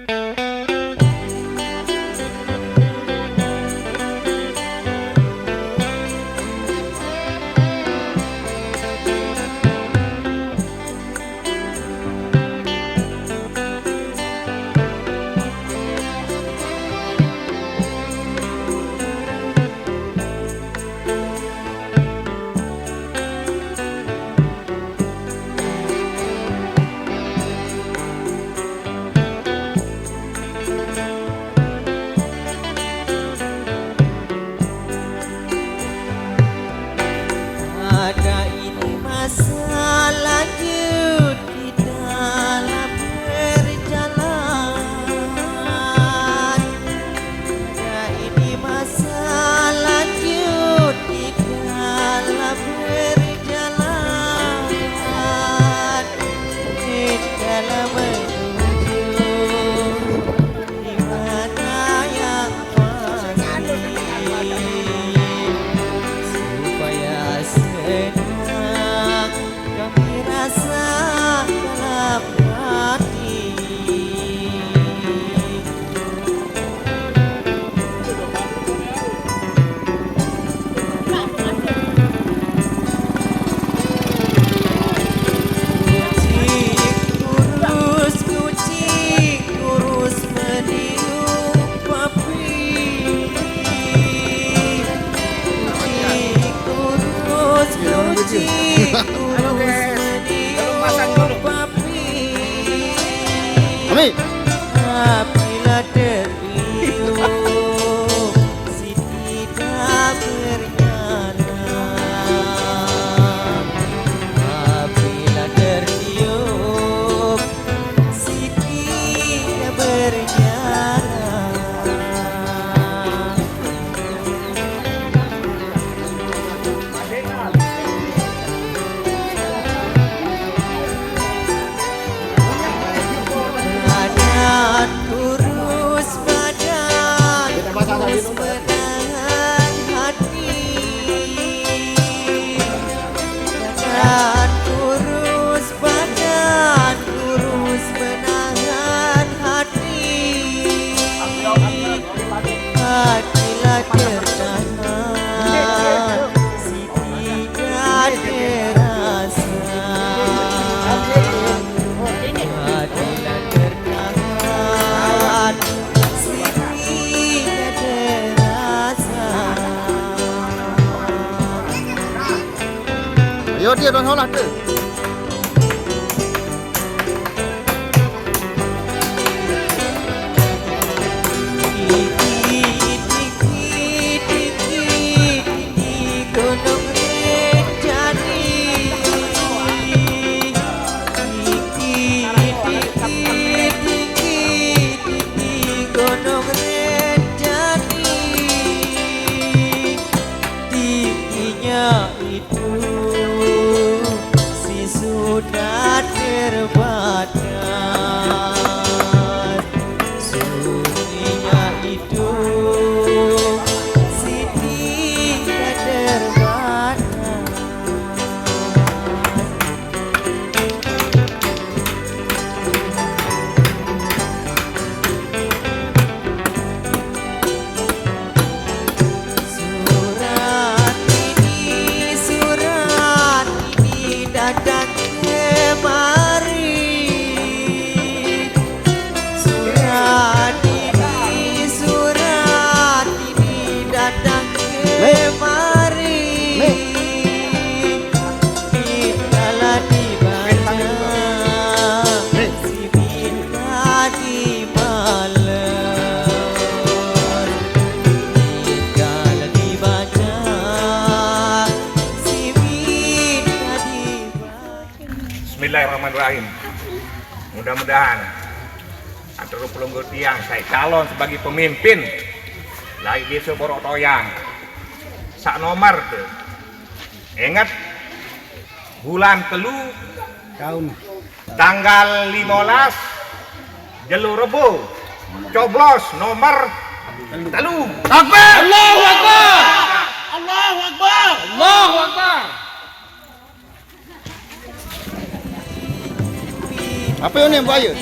Ada ini masa lanjut di dalam perjalanan. Ada ini masa lanjut di dalam perjalanan. Di dalam menuju di mana yang pasti, supaya senang kami rasa dalam hati. Kucing kurus meniup papi. Kucing kurus meniup papi. Apabila tertiup si tidak bernyala. Apabila tertiup si tidak bernyala. Badan kurus, badan kurus menahan hati. Badan kurus, badan kurus menahan hati. Hatilah tertahan si tidak terasa. Hatilah tertahan si tidak terasa. Ayo dia don holah tu. Gunung Rinjani. Gunung Rinjani. Tingginya itu si sudah terbatas. Sunyinya itu si tidak terbatas. Surat ini datang kemari. Surat ini datang kemari. Biarlah dibaca si minta dibalas. Biarlah dibaca si minta dibalas. Bismillahirrahmanirrahim. Mudah-mudahan atur pelunggur tiang saya calon sebagai pemimpin lagi desa Borok Toyang sak nomor tuh. Ingat bulan telu Tahun. tanggal 15 Jelu Rebo coblos nomor telu. Takbir! Allahu Akbar! Allahu Akbar! Allahu Akbar! Apa yang ni buaya?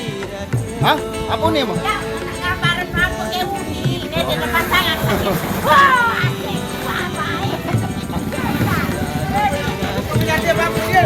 Hah? Apa nih emang? Ya, gambaran apa kayak Udi. Dia ada pasangan. Wah, asik. Wah, baik. Punya dia bagus ya.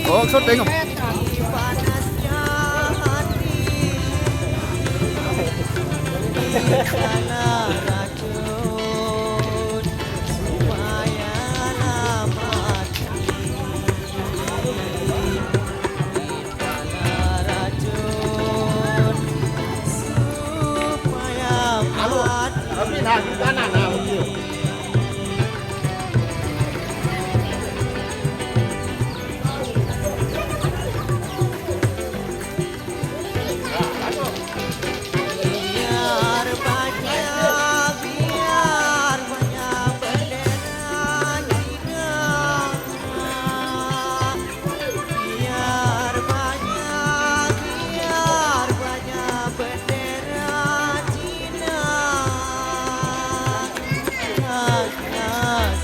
Oh, syuting. Panasnya hati Karena racun Supaya mati Karena racun Supaya mati Tapi nah, di sana nah. Biar banyak bendera Cina Biar banyak bendera Cina Hanya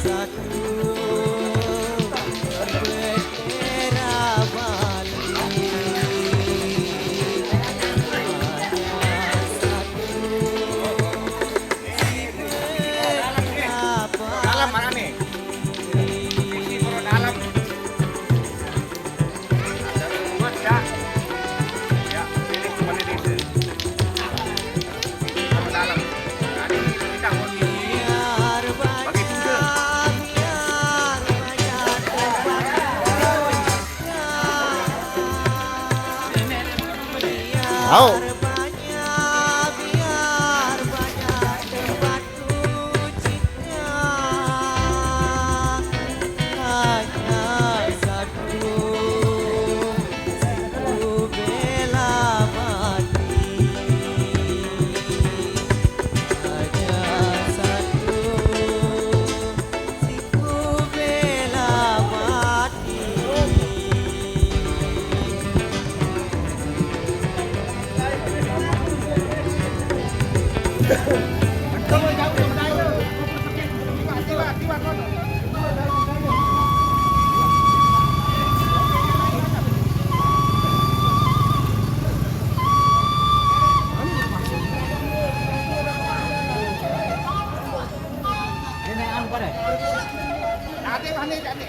satu bendera Bali Dalam mana nih? Isi turun dalam. Ada rumus ya. Ya, ini cuma di sini. Turun dalam. Nah, ini kita mau di Biar bagi tiga. Tahu. Biar banyak tempat kucingnya Hanya satu Siku bela mati Hanya satu Siku bela mati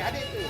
Adik tu.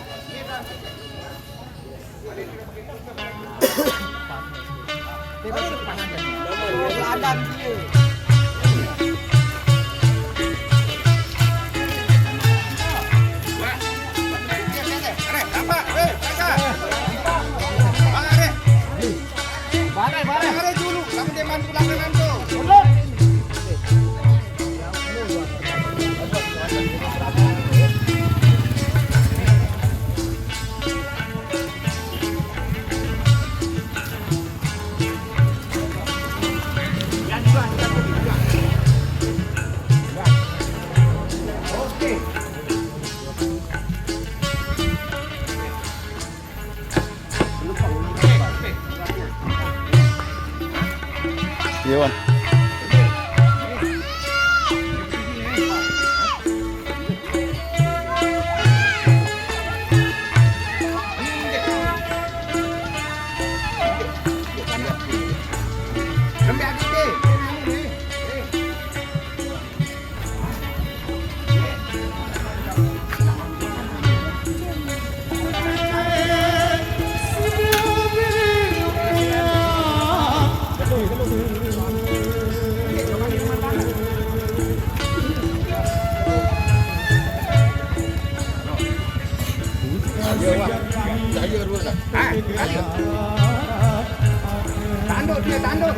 Iya, Wan. Tanduk dia, tanduk.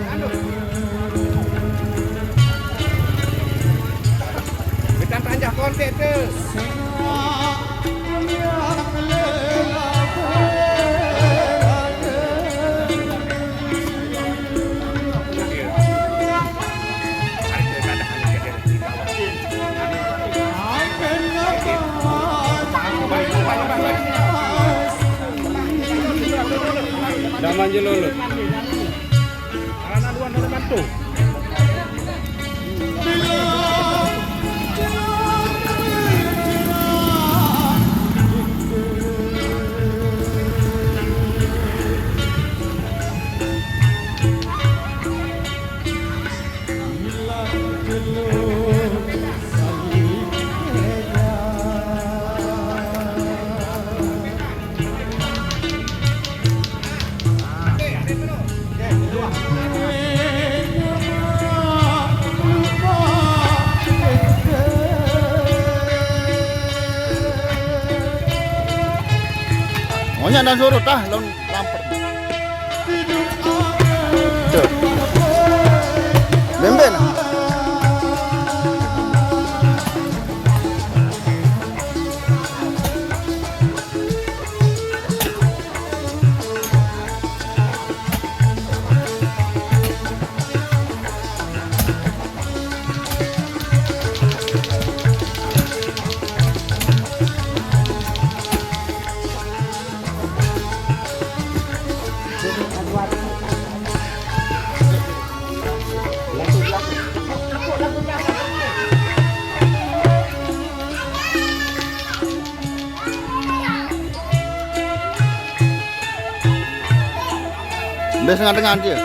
Kita tanjah kontek tu. maju lulu. Anak dua ada bantu. Maunya dan surut lawan lamper. Tuh. Bemben. Biasa ngadeng dia.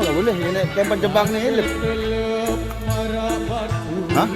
Nggak boleh, ini tempat jebak nih. Hah?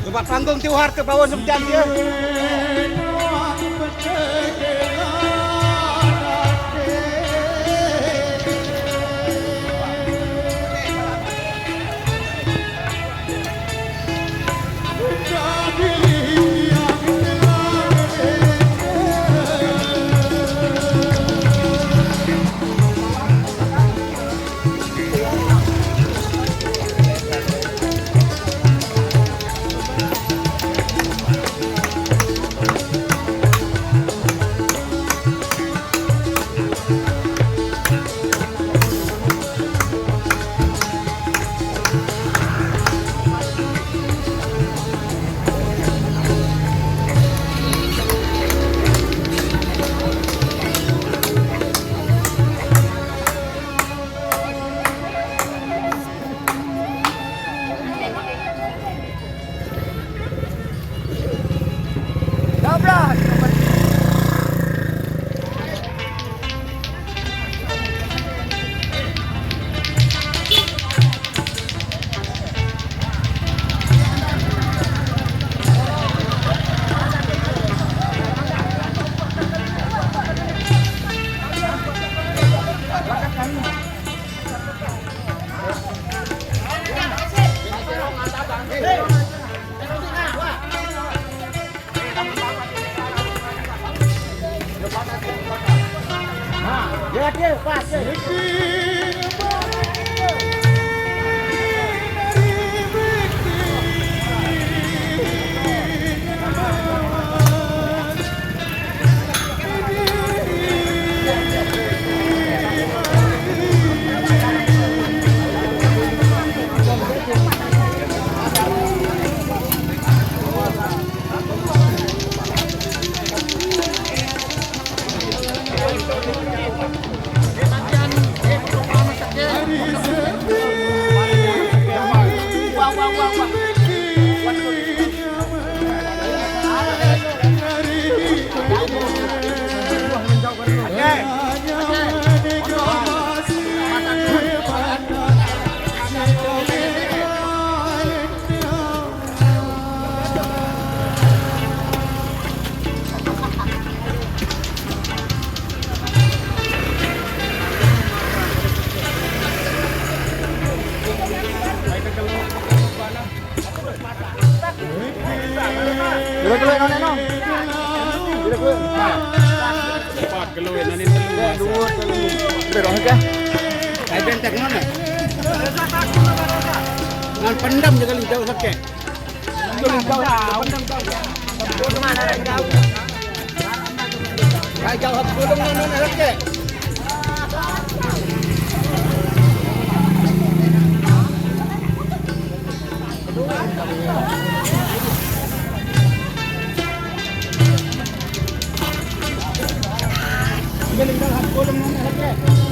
Lepas panggung tiuhar ke bawah semjam dia. Cepat kalau nanti dulu. Berapa ke? Saya bentak mana? Nan pendam juga jauh sakit. Jauh pendam jauh. Mana jauh? Kayak jauh belum mana sakit. Galing dah, kolom mana sakit.